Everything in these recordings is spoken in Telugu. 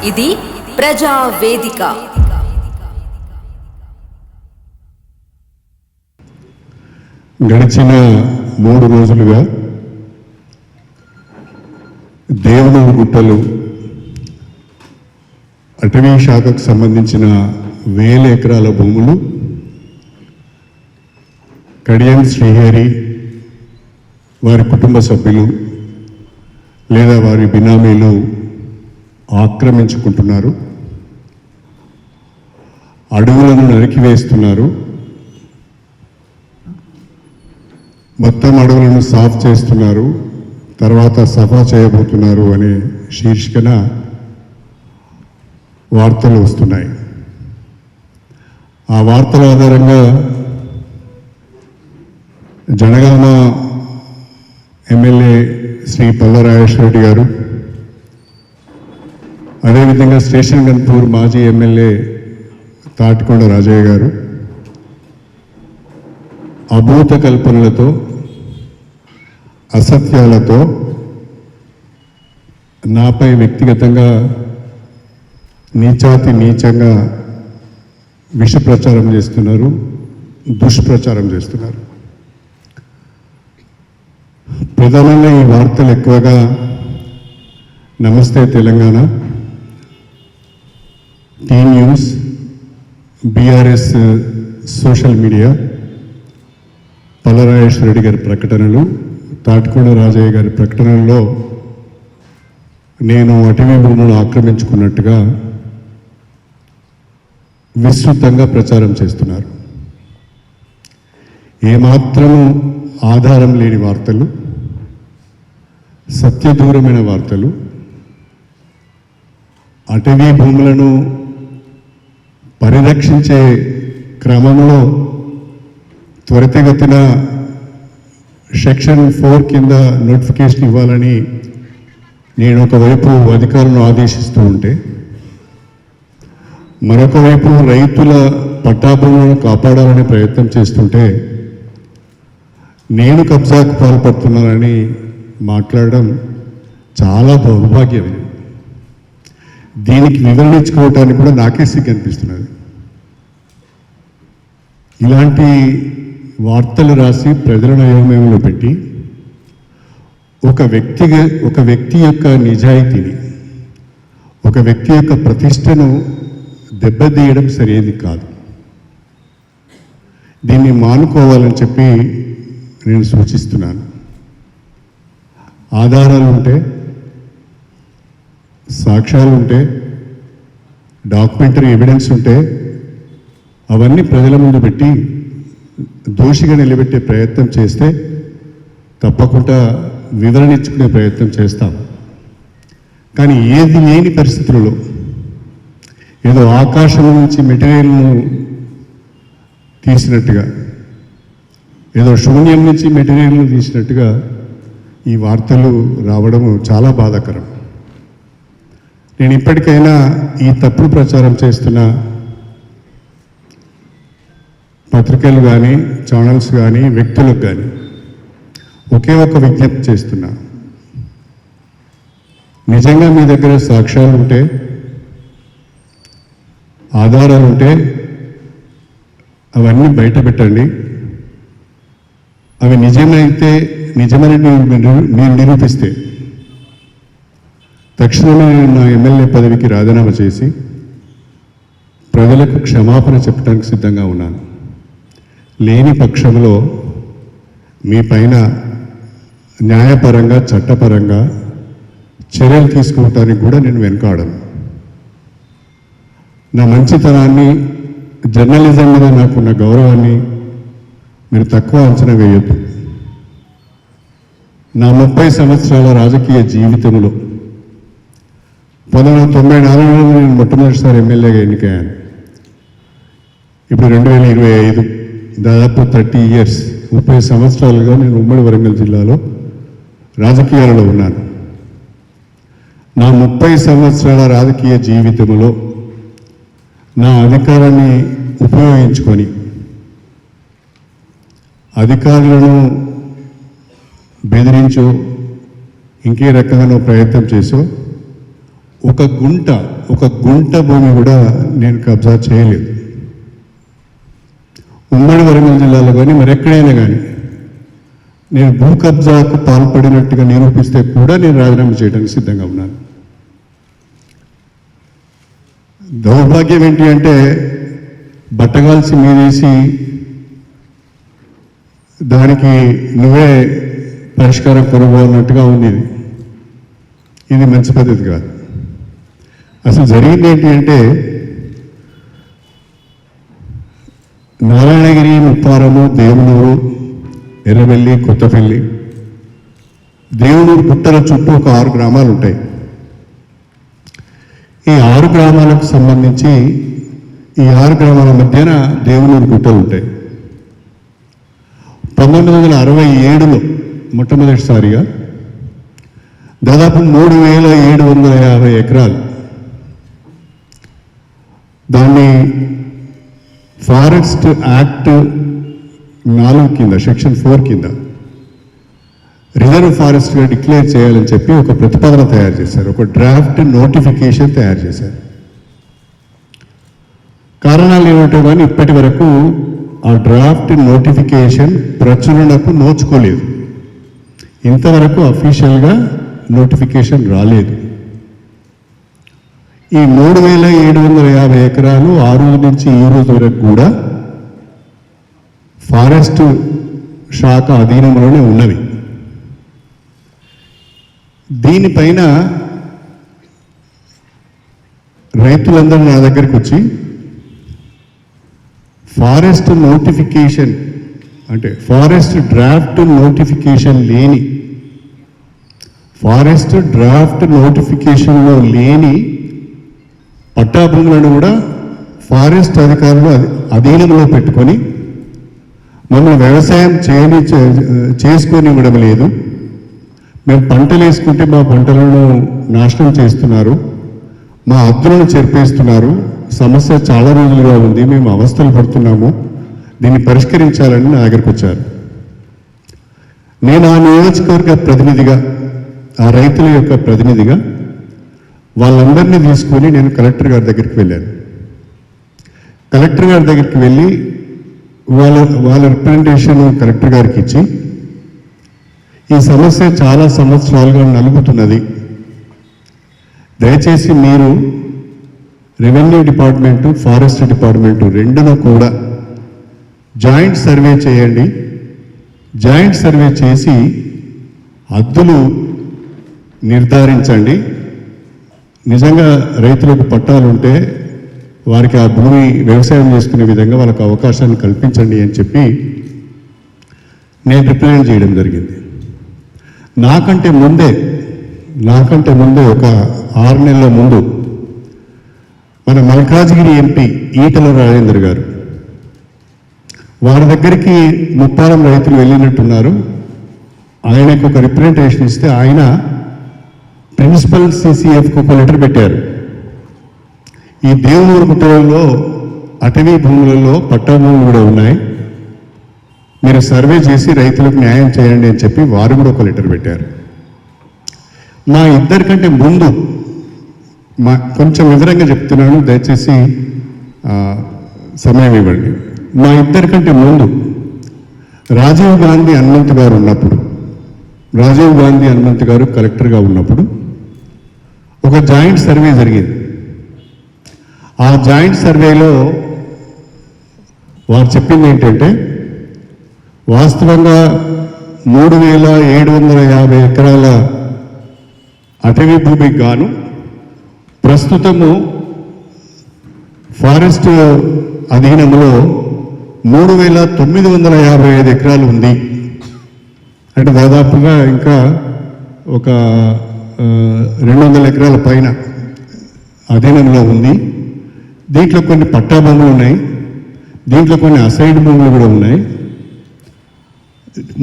ఇది ప్రజా వేదిక. గడిచిన 3 రోజులుగా దేవనూరు గుట్టలు అటవీ శాఖకు సంబంధించిన 1000 ఎకరాల భూములు కడియం శ్రీహరి వారి కుటుంబ సభ్యులు లేదా వారి బినామీలు ఆక్రమించుకుంటున్నారు, అడవులను నరికివేస్తున్నారు, మొత్తం అడవులను సాఫ్ చేస్తున్నారు, తర్వాత సఫా చేయబోతున్నారు అనే శీర్షికన వార్తలు వస్తున్నాయి. ఆ వార్తల ఆధారంగా జనగామ ఎమ్మెల్యే శ్రీ పల్లా రాజేశ్వర రెడ్డి గారు, అదేవిధంగా స్టేషన్ గన్పూర్ మాజీ ఎమ్మెల్యే తాటికొండ రాజయ్య గారు అభూత కల్పనలతో, అసత్యాలతో నాపై వ్యక్తిగతంగా నీచంగా విష ప్రచారం చేస్తున్నారు, దుష్ప్రచారం చేస్తున్నారు. ప్రధానంగా ఈ వార్తలు ఎక్కువగా Namaste Telangana, T news, BRS social media, Palla Rajeshwara Reddy గారి ప్రకటనలు, తాటికొండ రాజయ్య గారి ప్రకటనల్లో నేను అటవీ భూములను ఆక్రమించుకున్నట్టుగా విస్తృతంగా ప్రచారం చేస్తున్నారు. ఏమాత్రము ఆధారం లేని వార్తలు, సత్యదూరమైన వార్తలు, అటవీ భూములను పరిరక్షించే క్రమంలో త్వరితగతిన సెక్షన్ 4 కింద నోటిఫికేషన్ ఇవ్వాలని నేను ఒకవైపు అధికారులను ఆదేశిస్తూ ఉంటే, మరొక వైపు రైతుల పట్టాభూములను కాపాడాలనే ప్రయత్నం చేస్తుంటే నేను కబ్జాకు పాల్పడుతున్నానని మాట్లాడడం చాలా దౌర్భాగ్యం. దీనికి వివరణ ఇచ్చుకోవటానికి కూడా నాకే సిగ్గు అనిపిస్తున్నది. ఇలాంటి వార్తలు రాసి ప్రజలను అయోమయంలో పెట్టి ఒక వ్యక్తి యొక్క నిజాయితీని, ఒక వ్యక్తి యొక్క ప్రతిష్టను దెబ్బతీయడం సరైనది కాదు. దీన్ని మానుకోవాలని చెప్పి నేను సూచిస్తున్నాను. ఆధారాలు ఉంటే, సాక్ష్యాలు ఉంటే, డాక్యుమెంటరీ ఎవిడెన్స్ ఉంటే అవన్నీ ప్రజల ముందు పెట్టి దోషిగా నిలబెట్టే ప్రయత్నం చేస్తే తప్పకుండా వివరణ ఇచ్చుకునే ప్రయత్నం చేస్తాం. కానీ ఏది లేని పరిస్థితులలో ఏదో ఆకాశం నుంచి మెటీరియల్ను తీసినట్టుగా, ఏదో శూన్యం నుంచి మెటీరియల్ను తీసినట్టుగా ఈ వార్తలు రావడం చాలా బాధాకరం. నేను ఇప్పటికైనా ఈ తప్పుడు ప్రచారం చేస్తున్న పత్రికలు కానీ, ఛానల్స్ కానీ, వ్యక్తులకు కానీ ఒకే ఒక విజ్ఞప్తి చేస్తున్నా. నిజంగా మీ దగ్గర సాక్ష్యాలు ఉంటే, ఆధారాలు ఉంటే అవన్నీ బయట పెట్టండి. అవి నిజమని మీరు నిరూపిస్తే తక్షణమే నేను నా ఎమ్మెల్యే పదవికి రాజీనామా చేసి ప్రజలకు క్షమాపణ చెప్పడానికి సిద్ధంగా ఉన్నాను. లేని పక్షంలో మీ పైన న్యాయపరంగా, చట్టపరంగా చర్యలు తీసుకోవటానికి కూడా నేను వెనుకాడను. నా మంచితనాన్ని, జర్నలిజం మీద నాకున్న గౌరవాన్ని మీరు తక్కువ అంచనా వేయొద్దు. నా 30 సంవత్సరాల రాజకీయ జీవితంలో 1994లో నేను మొట్టమొదటిసారి ఎమ్మెల్యేగా ఎన్నికయ్యాను. ఇప్పుడు 2025, దాదాపు 30 years, 30 సంవత్సరాలుగా నేను ఉమ్మడి వరంగల్ జిల్లాలో రాజకీయాలలో ఉన్నాను. నా 30 సంవత్సరాల రాజకీయ జీవితంలో నా అధికారాన్ని ఉపయోగించుకొని అధికారులను బెదిరించో ఇంకే రకంగానో ప్రయత్నం చేసో ఒక గుంట భూమి కూడా నేను కబ్జా చేయలేదు. ఉమ్మడి వరంగల్ జిల్లాలో కానీ మరెక్కడైనా కానీ నేను భూ కబ్జాకు పాల్పడినట్టుగా నిరూపిస్తే కూడా నేను రాజీనామా చేయడానికి సిద్ధంగా ఉన్నాను. దౌర్భాగ్యం ఏంటి అంటే బట్టగాల్సి మీదేసి దానికి నువ్వే పరిష్కారం కొనుగోన్నట్టుగా ఉంది. ఇది మంచి పద్ధతి కాదు. అసలు జరిగింది ఏంటి అంటే నారాయణగిరి, ముప్పారము, దేవునూరు, ఎర్రవెల్లి, కొత్తపల్లి, దేవునూరు పుట్టల చుట్టూ ఒక 6 గ్రామాలు ఉంటాయి. ఈ 6 గ్రామాలకు సంబంధించి ఈ 6 గ్రామాల మధ్యన దేవునూరు గుట్టలు ఉంటాయి. 1967లో మొట్టమొదటిసారిగా దాదాపు 3750 ఎకరాలు దాన్ని ఫారెస్ట్ యాక్ట్ 4 కింద, సెక్షన్ 4 కింద రిజర్వ్ ఫారెస్ట్గా డిక్లేర్ చేయాలని చెప్పి ఒక ప్రతిపాదన తయారు చేశారు. ఒక డ్రాఫ్ట్ నోటిఫికేషన్ తయారు చేశారు. కారణాలు ఏమిటో కానీ ఇప్పటి వరకు ఆ డ్రాఫ్ట్ నోటిఫికేషన్ ప్రచురణకు నోచుకోలేదు. ఇంతవరకు అఫీషియల్గా నోటిఫికేషన్ రాలేదు. ఈ 3750 ఎకరాలు ఆ రోజు నుంచి ఈ రోజు వరకు కూడా ఫారెస్ట్ శాఖ అధీనంలోనే ఉన్నవి. దీనిపైన రైతులందరూ నా దగ్గరికి వచ్చి ఫారెస్ట్ నోటిఫికేషన్ అంటే ఫారెస్ట్ డ్రాఫ్ట్ నోటిఫికేషన్ లేని, ఫారెస్ట్ డ్రాఫ్ట్ నోటిఫికేషన్లో లేని పట్టాభూములను కూడా ఫారెస్ట్ అధికారులు అధీనంలో పెట్టుకొని మమ్మల్ని వ్యవసాయం చేసుకొని ఇవ్వడం లేదు. మేము పంటలు వేసుకుంటే మా పంటలను నాశనం చేస్తున్నారు, మా హద్దులను చెరిపేస్తున్నారు, సమస్య చాలా రోజులుగా ఉంది, మేము అవస్థలు పడుతున్నాము, దీన్ని పరిష్కరించాలని నా దగ్గరికి వచ్చారు. నేను ఆ నియోజకవర్గ ప్రతినిధిగా, ఆ రైతుల యొక్క ప్రతినిధిగా వాళ్ళందరినీ తీసుకొని నేను కలెక్టర్ గారి దగ్గరికి వెళ్ళాను. కలెక్టర్ గారి దగ్గరికి వెళ్ళి వాళ్ళ రిప్రజెంటేషన్ కలెక్టర్ గారికి ఇచ్చి ఈ సమస్య చాలా సంవత్సరాలుగా నలుగుతున్నది, దయచేసి మీరు రెవెన్యూ డిపార్ట్మెంటు, ఫారెస్ట్ డిపార్ట్మెంటు రెండును కూడా జాయింట్ సర్వే చేయండి. జాయింట్ సర్వే చేసి హద్దులు నిర్ధారించండి. నిజంగా రైతులకు పట్టాలు ఉంటే వారికి ఆ భూమి వ్యవసాయం చేసుకునే విధంగా వాళ్ళకు అవకాశాన్ని కల్పించండి అని చెప్పి నేను రిప్రజెంట్ చేయడం జరిగింది. నాకంటే ముందే ఒక 6 నెలల ముందు మన మల్కాజ్గిరి ఎంపీ ఈటల రాజేందర్ గారు వారి దగ్గరికి ముప్పారం రైతులు వెళ్ళినట్టున్నారు. ఆయనకు ఒక రిప్రజెంటేషన్ ఇస్తే ఆయన ప్రిన్సిపల్ CCFకు ఒక లెటర్ పెట్టారు. ఈ దేవునూరు గుట్టలలో అటవీ భూములలో పట్టా భూములు కూడా ఉన్నాయి, మీరు సర్వే చేసి రైతులకు న్యాయం చేయండి అని చెప్పి వారు కూడా ఒక లెటర్ పెట్టారు. మా ఇద్దరికంటే ముందు కొంచెం వివరంగా చెప్తున్నాను, దయచేసి సమయం ఇవ్వండి. మా ఇద్దరికంటే ముందు రాజీవ్ గాంధీ హనుమంత్ గారు కలెక్టర్గా ఉన్నప్పుడు ఒక జాయింట్ సర్వే జరిగింది. ఆ జాయింట్ సర్వేలో వారు చెప్పింది ఏంటంటే వాస్తవంగా 3750 ఎకరాల అటవీ భూమికి గాను ప్రస్తుతము ఫారెస్ట్ అధీనంలో 3955 ఎకరాలు ఉంది. అంటే దాదాపుగా ఇంకా ఒక 200 ఎకరాల పైన అధీనంలో ఉంది. దీంట్లో కొన్ని పట్టా భూములు ఉన్నాయి, దీంట్లో కొన్ని అసైడ్ భూములు కూడా ఉన్నాయి.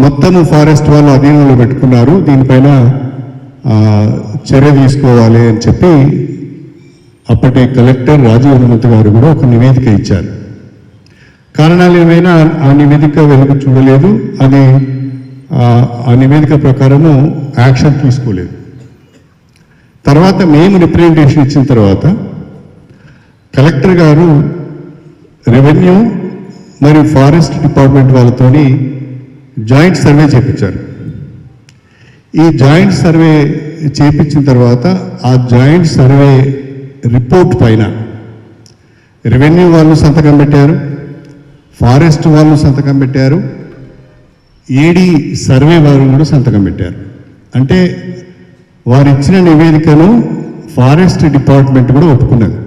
మొత్తము ఫారెస్ట్ వాళ్ళు అధీనంలో పెట్టుకున్నారు, దీనిపైన చర్య తీసుకోవాలి అని చెప్పి అప్పటి కలెక్టర్ రాజీవ్ హనుమంత్ గారు కూడా ఒక నివేదిక ఇచ్చారు. కారణాలు ఏమైనా ఆ నివేదిక వెలుగు చూడలేదు, అది ఆ నివేదిక ప్రకారము యాక్షన్ తీసుకోలేదు. తర్వాత మేము రిప్రజెంటేషన్ ఇచ్చిన తర్వాత కలెక్టర్ గారు రెవెన్యూ మరియు ఫారెస్ట్ డిపార్ట్మెంట్ వాళ్ళతోని జాయింట్ సర్వే చేయించారు. ఈ జాయింట్ సర్వే చేయించిన తర్వాత ఆ జాయింట్ సర్వే రిపోర్ట్ పైన రెవెన్యూ వాళ్ళు సంతకం పెట్టారు, ఫారెస్ట్ వాళ్ళు సంతకం పెట్టారు, ఏడీ సర్వే వారు కూడా సంతకం పెట్టారు. అంటే వారు ఇచ్చిన నివేదికను ఫారెస్ట్ డిపార్ట్మెంట్ కూడా ఒప్పుకున్నది.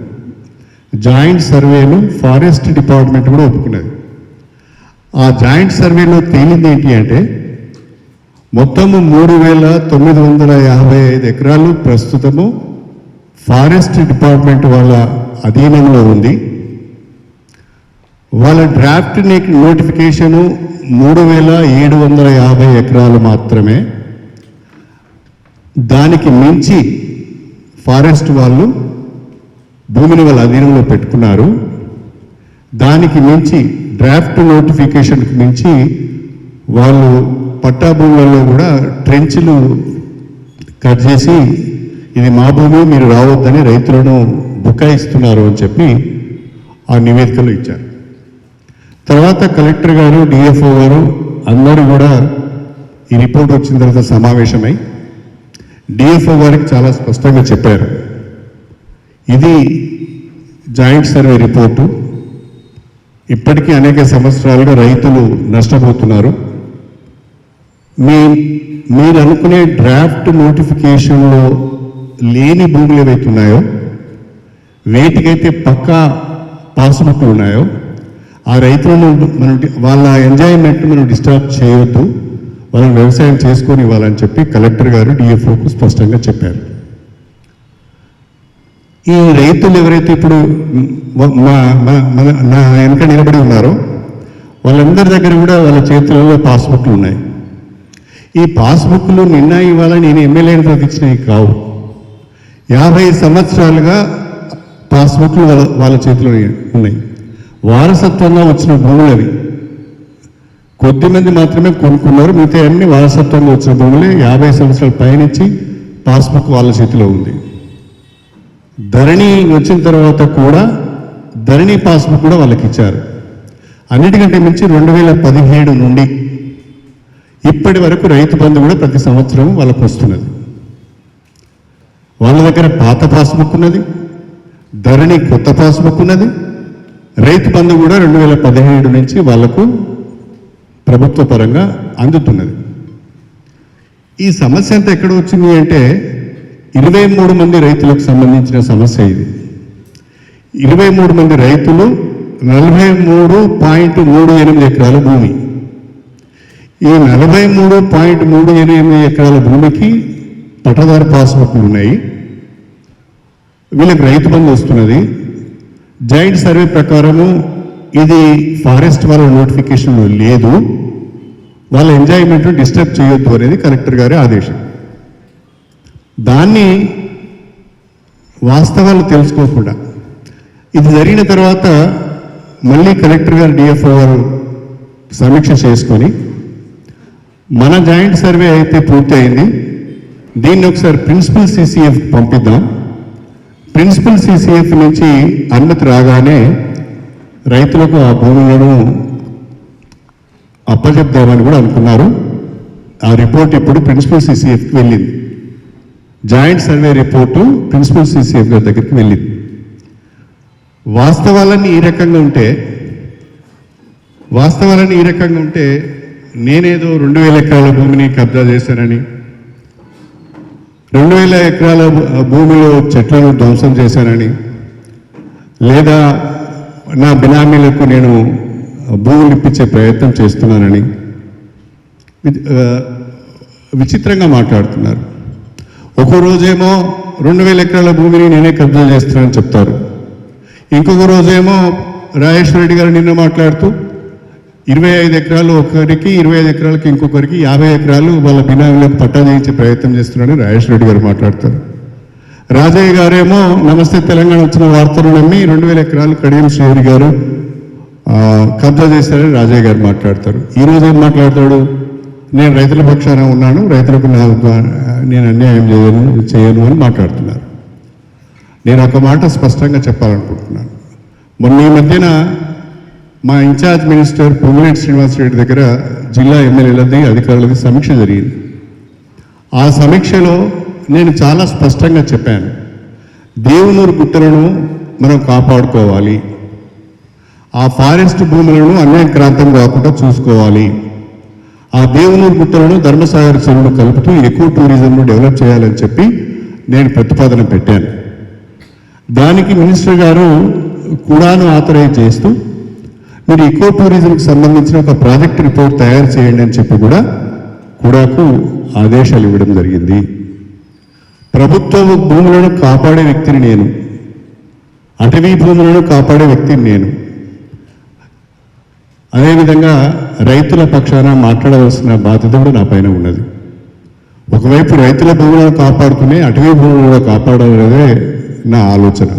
జాయింట్ సర్వేను ఫారెస్ట్ డిపార్ట్మెంట్ కూడా ఒప్పుకున్నది. ఆ జాయింట్ సర్వేలో తేలింది ఏంటి అంటే మొత్తము 3,955 ఎకరాలు ప్రస్తుతము ఫారెస్ట్ డిపార్ట్మెంట్ వాళ్ళ అధీనంలో ఉంది. వాళ్ళ డ్రాఫ్ట్ నోటిఫికేషను 3,750 ఎకరాలు మాత్రమే. దానికి మించి ఫారెస్ట్ వాళ్ళు భూమిని వాళ్ళ అధీనంలో పెట్టుకున్నారు. దానికి మించి డ్రాఫ్ట్ నోటిఫికేషన్కి మించి వాళ్ళు పట్టా భూములలో కూడా ట్రెంచ్లు కట్ చేసి ఇది మా భూమి మీరు రావద్దని రైతులను బుకాయిస్తున్నారు అని చెప్పి ఆ నివేదికలు ఇచ్చారు. తర్వాత కలెక్టర్ గారు, డిఎఫ్ఓ గారు అందరూ కూడా ఈ రిపోర్ట్ వచ్చిన తర్వాత సమావేశమై డిఎఫ్ఓ గారికి చాలా స్పష్టంగా చెప్పారు, ఇది జాయింట్ సర్వే రిపోర్టు, ఇప్పటికీ అనేక సంవత్సరాలుగా రైతులు నష్టపోతున్నారు. మీరు అనుకునే డ్రాఫ్ట్ నోటిఫికేషన్లో లేని భూములు ఏవైతే ఉన్నాయో, వేటికైతే పక్కా పాస్బుక్లు ఉన్నాయో ఆ రైతులను మనం వాళ్ళ ఎంజాయ్మెంట్ మనం డిస్టర్బ్ చేయొద్దు, వాళ్ళని వ్యవసాయం చేసుకొని ఇవ్వాలని చెప్పి కలెక్టర్ గారు డిఎఫ్ఓకు స్పష్టంగా చెప్పారు. ఈ రైతులు ఎవరైతే ఇప్పుడు నా వెనక నిలబడి ఉన్నారో వాళ్ళందరి దగ్గర కూడా వాళ్ళ చేతులలో పాస్బుక్లు ఉన్నాయి. ఈ పాస్బుక్లు నిన్న ఇవాళ నేను ఎమ్మెల్యేని ప్రకటించినవి కావు. 50 సంవత్సరాలుగా పాస్బుక్లు వాళ్ళ చేతిలో ఉన్నాయి. వారసత్వంగా వచ్చిన భూములు అవి. కొద్దిమంది మాత్రమే కొనుక్కున్నారు, మిగతా అన్ని వారసత్వంగా వచ్చిన భూములే. 50 సంవత్సరాల పైనుంచి పాస్బుక్ వాళ్ళ చేతిలో ఉంది. ధరణి వచ్చిన తర్వాత కూడా ధరణి పాస్బుక్ కూడా వాళ్ళకి ఇచ్చారు. అన్నిటికంటే మించి 2017 నుండి ఇప్పటి వరకు రైతు బంధు కూడా ప్రతి సంవత్సరం వాళ్ళకు వస్తున్నది. వాళ్ళ దగ్గర పాత పాస్బుక్ ఉన్నది, ధరణి కొత్త పాస్బుక్ ఉన్నది, రైతు బంధు కూడా 2017 నుంచి వాళ్లకు ప్రభుత్వ పరంగా అందుతున్నది. ఈ సమస్య అంతా ఎక్కడ వచ్చింది అంటే 23 మంది రైతులకు సంబంధించిన సమస్య ఇది. 23 మంది రైతులు 43.38 ఎకరాల భూమి. ఈ 43.38 ఎకరాల భూమికి పట్టదారు పాస్బుక్లు ఉన్నాయి. వీళ్ళకి రైతు బంధు వస్తున్నది. జాయింట్ సర్వే ప్రకారము ఇది ఫారెస్ట్ వాళ్ళ నోటిఫికేషన్లో లేదు, వాళ్ళ ఎంజాయ్మెంట్ డిస్టర్బ్ చేయొద్దు అనేది కలెక్టర్ గారి ఆదేశం. దాన్ని వాస్తవాలు తెలుసుకోకుండా ఇది జరిగిన తర్వాత మళ్ళీ కలెక్టర్ గారు, డిఎఫ్ఓ గారు సమీక్ష చేసుకొని మన జాయింట్ సర్వే అయితే పూర్తి అయింది, దీన్ని ఒకసారి ప్రిన్సిపల్ సిసిఎఫ్ పంపిద్దాం, ప్రిన్సిపల్ సిసిఎఫ్ నుంచి అనుమతి రాగానే రైతులకు ఆ భూములను అప్పచెప్దామని కూడా అనుకున్నారు. ఆ రిపోర్ట్ ఇప్పుడు ప్రిన్సిపల్ సిసిఎఫ్కి వెళ్ళింది. Joint survey report principal CCF గారి దగ్గరికి వెళ్ళింది. వాస్తవాలన్నీ ఈ రకంగా ఉంటే నేనేదో 2000 ఎకరాల భూమిని కబ్జా చేశానని, 2000 ఎకరాల భూమిలో చెట్లను ధ్వంసం చేశానని, లేదా నా బినామీలకు నేను భూములు ఇప్పించే ప్రయత్నం చేస్తున్నానని విచిత్రంగా మాట్లాడుతున్నారు. ఒక్కో రోజేమో 2000 ఎకరాల భూమిని నేనే కబ్జా చేస్తున్నానని చెప్తారు. ఇంకొక రోజేమో రాజేశ్వర రెడ్డి గారు నిన్న మాట్లాడుతూ 25 ఎకరాలు ఒకరికి, 25 ఎకరాలకి ఇంకొకరికి, 50 ఎకరాలు వాళ్ళ బినామీలకు పట్టా చేయించే ప్రయత్నం చేస్తున్నారని రాజేశ్వర రెడ్డి గారు మాట్లాడతారు. రాజయ్య గారేమో నమస్తే తెలంగాణ వచ్చిన వార్తలు నమ్మి 2000 ఎకరాలు కడియం శ్రీహరి గారు కబ్జా చేశారని రాజయ్య గారు మాట్లాడతారు. ఈరోజు ఏం మాట్లాడతాడు, నేను రైతుల పక్షాన ఉన్నాను, రైతులకు నేను అన్యాయం చేయను అని మాట్లాడుతున్నారు. నేను ఒక మాట స్పష్టంగా చెప్పాలనుకుంటున్నాను. మొన్న ఈ మధ్యన మా ఇన్ఛార్జ్ మినిస్టర్ పొంగులేటి శ్రీనివాసరెడ్డి దగ్గర జిల్లా ఎమ్మెల్యేలది అధికారులది సమీక్ష జరిగింది. ఆ సమీక్షలో నేను చాలా స్పష్టంగా చెప్పాను, దేవునూరు గుట్టలను మనం కాపాడుకోవాలి, ఆ ఫారెస్ట్ భూములను అన్యాక్రాంతం కాకుండా చూసుకోవాలి, ఆ దేవునూరు గుట్టలను ధర్మసాగర్ చెరువులు కలుపుతూ ఎక్కువ టూరిజంను డెవలప్ చేయాలని చెప్పి నేను ప్రతిపాదన పెట్టాను. దానికి మినిస్టర్ గారు కూడాను ఆథరైజ్ చేస్తూ మీరు ఈకో టూరిజంకి సంబంధించిన ఒక ప్రాజెక్ట్ రిపోర్ట్ తయారు చేయండి అని చెప్పి కూడా కూడాకు ఆదేశాలు ఇవ్వడం జరిగింది. ప్రభుత్వ భూములను కాపాడే వ్యక్తిని నేను, అటవీ భూములను కాపాడే వ్యక్తిని నేను. అదేవిధంగా రైతుల పక్షాన మాట్లాడవలసిన బాధ్యత కూడా నా పైన ఉన్నది. ఒకవైపు రైతుల భూములను కాపాడుతూనే అటవీ భూములను కూడా కాపాడాలనేదే నా ఆలోచన.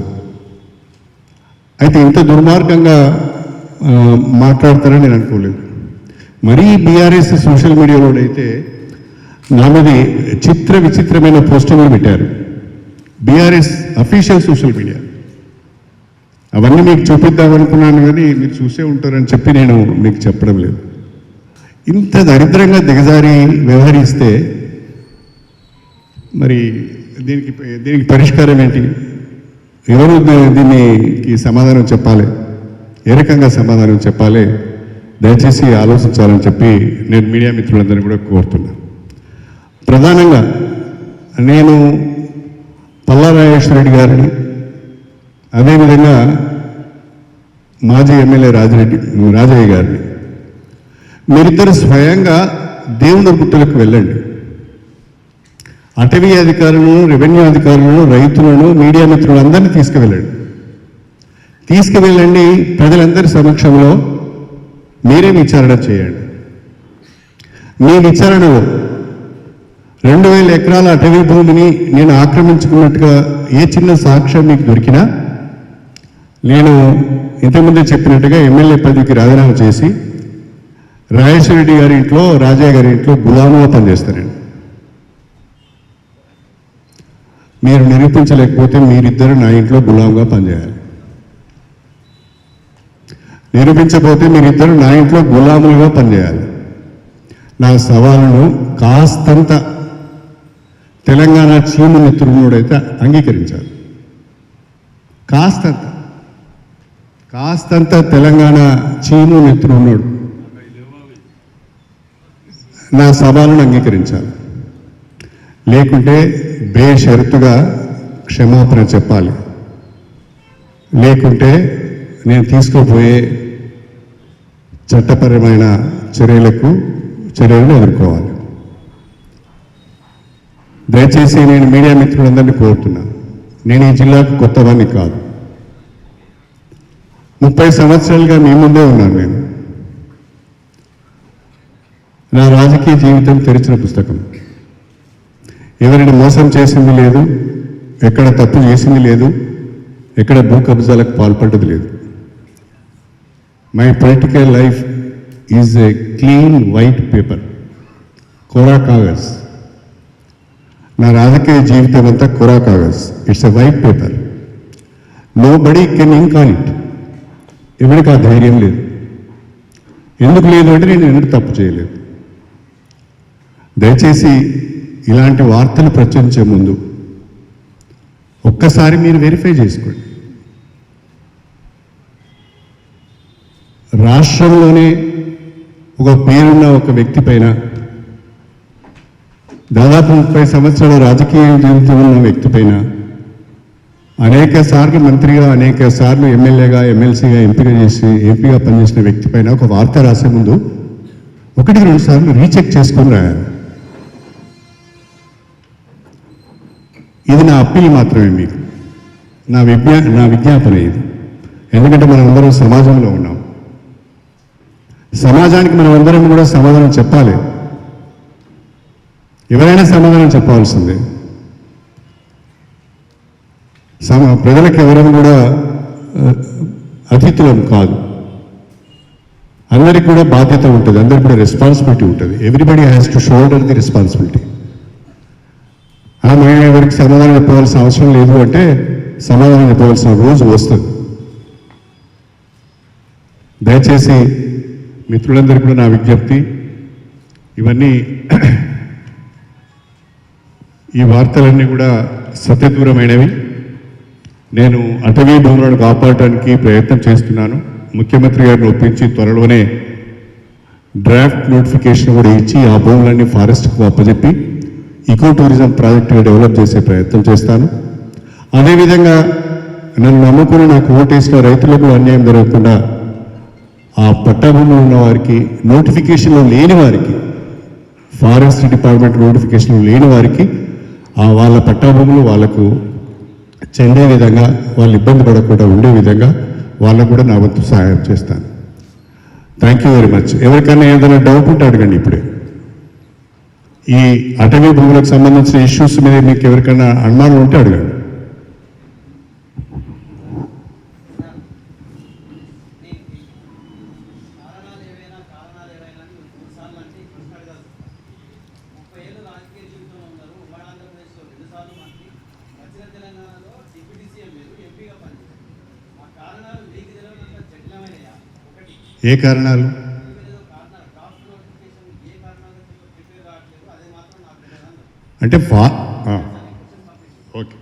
అయితే ఇంత దుర్మార్గంగా మాట్లాడతారని నేను అనుకోలేదు. మరీ బీఆర్ఎస్ సోషల్ మీడియాలో అయితే నా మీద విచిత్రమైన పోస్టింగ్లు పెట్టారు. బీఆర్ఎస్ అఫీషియల్ సోషల్ మీడియా అవన్నీ మీకు చూపిద్దామనుకున్నాను, కానీ మీరు చూసే ఉంటారని చెప్పి నేను మీకు చెప్పడం లేదు. ఇంత దరిద్రంగా దిగజారి వ్యవహరిస్తే మరి దీనికి పరిష్కారం ఏంటి? ఎవరు దీనికి సమాధానం చెప్పాలి? ఏ రకంగా సమాధానం చెప్పాలి? దయచేసి ఆలోచించాలని చెప్పి నేను మీడియా మిత్రులందరినీ కూడా కోరుతున్నా. ప్రధానంగా నేను పల్లా రాజేశ్వరరెడ్డి గారిని, అదేవిధంగా మాజీ ఎమ్మెల్యే రాజయ్య గారిని, మీరిద్దరు స్వయంగా దేవుని గుట్టలకు వెళ్ళండి. అటవీ అధికారులను, రెవెన్యూ అధికారులను, రైతులను, మీడియా మిత్రులందరినీ తీసుకువెళ్ళండి. ప్రజలందరి సమక్షంలో మీరే విచారణ చేయండి. మీ విచారణలో 2000 ఎకరాల అటవీ భూమిని నేను ఆక్రమించుకున్నట్టుగా ఏ చిన్న సాక్ష్యం మీకు దొరికినా నేను ఇంతకుముందే చెప్పినట్టుగా ఎమ్మెల్యే పదవికి రాజీనామా చేసి రాజేశ్వరరెడ్డి గారి ఇంట్లో, రాజయ్య గారి ఇంట్లో గులాముగా పనిచేస్తానండి. మీరు నిరూపించలేకపోతే మీరిద్దరు నా ఇంట్లో గులాంగా పనిచేయాలి. నిరూపించకపోతే మీరిద్దరు నా ఇంట్లో గులాములుగా పనిచేయాలి. నా సవాలును కాస్తంత తెలంగాణ చీము నెత్తురునోడైతే అంగీకరించాలి. కాస్తంత తెలంగాణ చీము నెత్తురున్నాడు నా సవాలును అంగీకరించాలి. లేకుంటే బేషరతుగా క్షమాపణ చెప్పాలి. లేకుంటే నేను తీసుకోబోయే చట్టపరమైన చర్యలను ఎదుర్కోవాలి. దయచేసి నేను మీడియా మిత్రులందరినీ కోరుతున్నాను. నేను ఈ జిల్లాకు కొత్తవాడిని కాదు. 30 సంవత్సరాలుగా మీ ముందే ఉన్నాను. నేను నా రాజకీయ జీవితం తెరిచిన పుస్తకం. ఎవరిని మోసం చేసింది లేదు, ఎక్కడ తప్పు చేసింది లేదు, ఎక్కడ భూ కబ్జాలకు పాల్పడ్డది లేదు. My political life is a clean white paper, కోరా కాగజ్. నా రాజకీయ జీవితం అంతా కోరా కాగజ్. It's a white paper. Nobody can ink on it. ఎవరికి ఆ ధైర్యం లేదు. ఎందుకు లేదు అంటే నేను ఎందుకు తప్పు చేయలేదు. దయచేసి ఇలాంటి వార్తలు ప్రచురించే ముందు ఒక్కసారి మీరు వెరిఫై చేసుకోండి. రాష్ట్రంలోనే ఒక పేరున్న ఒక వ్యక్తి పైన, దాదాపు 30 సంవత్సరాల రాజకీయ జీవితం ఉన్న వ్యక్తి పైన, అనేక సార్లు మంత్రిగా, అనేక సార్లు ఎమ్మెల్యేగా, ఎమ్మెల్సీగా ఎంపీగా పనిచేసిన వ్యక్తి పైన ఒక వార్త రాసే ముందు 1-2 సార్లు రీచెక్ చేసుకొని రాయాలి. ఇది నా అప్పీల్ మాత్రమే మీకు, నా విజ్ఞాపన ఇది. ఎందుకంటే మనం అందరం సమాజంలో ఉన్నాం. సమాజానికి మనం అందరం కూడా సమాధానం చెప్పాలి. ఎవరైనా సమాధానం చెప్పాల్సిందే. ప్రజలకు ఎవరైనా కూడా అతిథులం కాదు. అందరికి కూడా బాధ్యత ఉంటుంది, అందరికి కూడా రెస్పాన్సిబిలిటీ ఉంటుంది. Everybody has to shoulder the responsibility. మేము ఎవరికి సమాధానం చెప్పవలసిన అవసరం లేదు అంటే సమాధానం చెప్పవలసిన రోజు వస్తుంది. దయచేసి మిత్రులందరికీ కూడా నా విజ్ఞప్తి, ఇవన్నీ ఈ వార్తలన్నీ కూడా సత్యదూరమైనవి. నేను అటవీ భూములను కాపాడటానికి ప్రయత్నం చేస్తున్నాను. ముఖ్యమంత్రి గారిని ఒప్పించి త్వరలోనే డ్రాఫ్ట్ నోటిఫికేషన్ కూడా ఇచ్చి ఆ భూములన్నీ ఫారెస్ట్కు అప్పచెప్పి ఈకో టూరిజం ప్రాజెక్టుగా డెవలప్ చేసే ప్రయత్నం చేస్తాను. అదేవిధంగా నన్ను నమ్ముకుని నాకు ఓటేసిన రైతులకు అన్యాయం జరగకుండా ఆ పట్టా భూములు ఉన్న వారికి, నోటిఫికేషన్లో లేని వారికి, ఫారెస్ట్ డిపార్ట్మెంట్ నోటిఫికేషన్లో లేని వారికి వాళ్ళ పట్టా భూములు వాళ్ళకు చెందే విధంగా, వాళ్ళు ఇబ్బంది పడకుండా ఉండే విధంగా వాళ్ళకు కూడా నా వంతు సహాయం చేస్తాను. Thank you very much. ఎవరికైనా ఏదైనా డౌట్ ఉంటే అడగండి. ఇప్పుడే ఈ అటవీ భూములకు సంబంధించిన ఇష్యూస్ మీద మీకు ఎవరికైనా అనుమానం ఉంటే అడగండి. ఏ కారణాలు? అంటే ఓకే,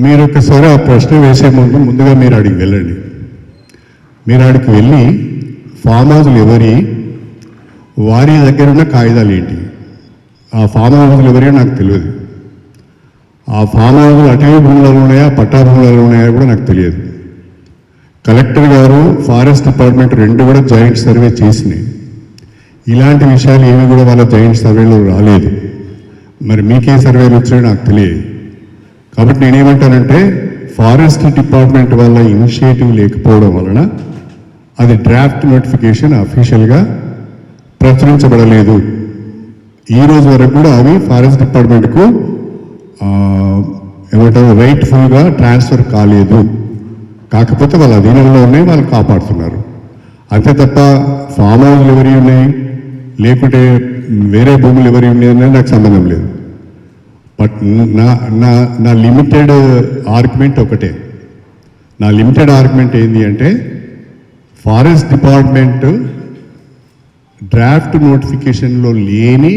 మీరు ఒకసారి ఆ ప్రశ్న వేసే ముందుగా మీరు అడిగి వెళ్ళండి. మీరు ఆడికి వెళ్ళి ఫామ్ హౌస్లు ఎవరి, వారి దగ్గర ఉన్న కాగితాలు ఏంటి, ఆ ఫామ్ హౌస్లు ఎవరియో నాకు తెలియదు. ఆ ఫామ్ హౌస్లు అటవీ భూములలో ఉన్నాయా, పట్టా భూములలో ఉన్నాయా కూడా నాకు తెలియదు. కలెక్టర్ గారు, ఫారెస్ట్ డిపార్ట్మెంట్ రెండు కూడా జాయింట్ సర్వే చేసినాయి. ఇలాంటి విషయాలు ఏమి కూడా వాళ్ళ జాయింట్ సర్వేలో రాలేదు. మరి మీకే సర్వేలు వచ్చాయో నాకు తెలియదు. కాబట్టి నేనేమంటానంటే, ఫారెస్ట్ డిపార్ట్మెంట్ వల్ల ఇనిషియేటివ్ లేకపోవడం వలన అది డ్రాఫ్ట్ నోటిఫికేషన్ అఫీషియల్గా ప్రచురించబడలేదు. ఈ రోజు వరకు కూడా అవి ఫారెస్ట్ డిపార్ట్మెంట్కు ఏమంటారు రైట్ఫుల్గా ట్రాన్స్ఫర్ కాలేదు. కాకపోతే వాళ్ళ అధీనంలో ఉన్నాయి, వాళ్ళు కాపాడుతున్నారు. అంతే తప్ప ఫామ్ హౌస్లు ఎవరి ఉన్నాయి, లేకుంటే వేరే భూములు ఎవరి ఉన్నాయి అనేది నాకు సంబంధం లేదు. బట్ నా లిమిటెడ్ ఆర్గ్యుమెంట్ ఒకటే. నా లిమిటెడ్ ఆర్గ్యుమెంట్ ఏంటి అంటే, ఫారెస్ట్ డిపార్ట్మెంట్ డ్రాఫ్ట్ నోటిఫికేషన్లో లేని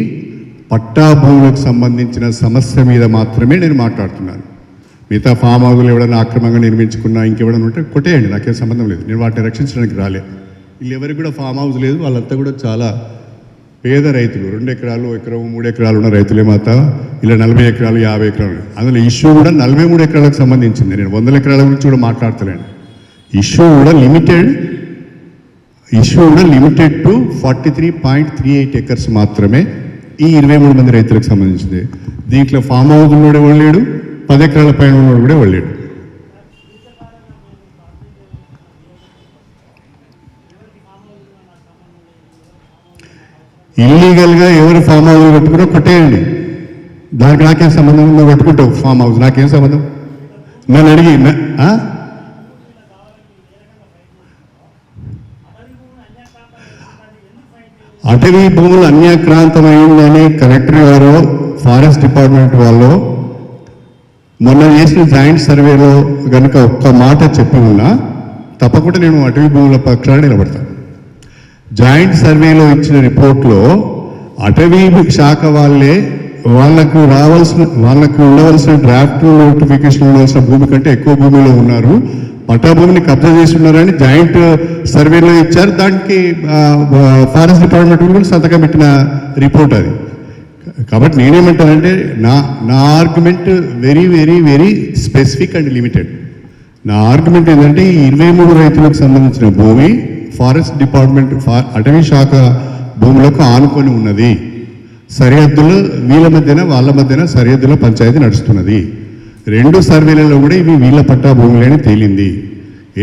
పట్టా భూములకు సంబంధించిన సమస్య మీద మాత్రమే నేను మాట్లాడుతున్నాను. మిగతా ఫామ్ హౌస్లు ఎవరైనా ఆక్రమంగా నిర్మించుకున్నా, ఇంకెవరైనా ఉంటే కొట్టేయండి, నాకేం సంబంధం లేదు. నేను వాటిని రక్షించడానికి రాలే. వీళ్ళు ఎవరికి కూడా ఫామ్ హౌస్ లేదు. వాళ్ళంతా కూడా చాలా పేద రైతులు. 2 ఎకరాలు, ఎకరం, 3 ఎకరాలు ఉన్న రైతులే మాత. ఇలా 40 ఎకరాలు, 50 ఎకరాలు. అందులో ఇష్యూ కూడా 43 ఎకరాలకు సంబంధించింది. నేను 100 ఎకరాల గురించి కూడా మాట్లాడతలేను. ఇష్యూ కూడా లిమిటెడ్ టు 43.38 ఎకర్స్ మాత్రమే ఈ 23 మంది రైతులకు సంబంధించింది. దీంట్లో ఫామ్ హౌస్ ఉన్నోడే వెళ్ళాడు, 10 ఎకరాల పైన ఉన్నోడు కూడా వెళ్ళాడు. ఇల్లీగల్గా ఎవరు ఫామ్ హౌస్ కట్టుకున్నా కొట్టేయండి, దానికి నాకేం సంబంధం? నువ్వు కట్టుకుంటావు ఫామ్ హౌస్, నాకేం సంబంధం? నన్ను అడిగి అటవీ భూములు అన్యాక్రాంతమైందని కలెక్టర్ గారు, ఫారెస్ట్ డిపార్ట్మెంట్ వాళ్ళు మొన్న చేసిన జాయింట్ సర్వేలో కనుక ఒక్క మాట చెప్పి ఉన్నా తప్పకుండా నేను అటవీ భూముల పక్షాన నిలబడతాను. జాయింట్ సర్వేలో ఇచ్చిన రిపోర్ట్లో అటవీ శాఖ వాళ్ళకు ఉండవలసిన డ్రాఫ్ట్ నోటిఫికేషన్ ఉండవలసిన భూమి కంటే ఎక్కువ భూమిలో ఉన్నారు, పట్టా భూమిని కబ్జా చేసి ఉన్నారని జాయింట్ సర్వేలో ఇచ్చారు. దానికి ఫారెస్ట్ డిపార్ట్మెంట్ కూడా సంతకం పెట్టిన రిపోర్ట్ అది. కాబట్టి నేనేమంటానంటే, నా argument very very very specific and limited. నా ఆర్గ్యుమెంట్ ఏంటంటే, ఈ 23 రైతులకు సంబంధించిన భూమి ఫారెస్ట్ డిపార్ట్మెంట్ అటవీ శాఖ భూములకు ఆనుకొని ఉన్నది. సరిహద్దులు వాళ్ళ మధ్యన సరిహద్దుల పంచాయతీ నడుస్తున్నది. 2 సర్వేలలో కూడా ఇవి వీళ్ళ పట్టా భూములని తేలింది.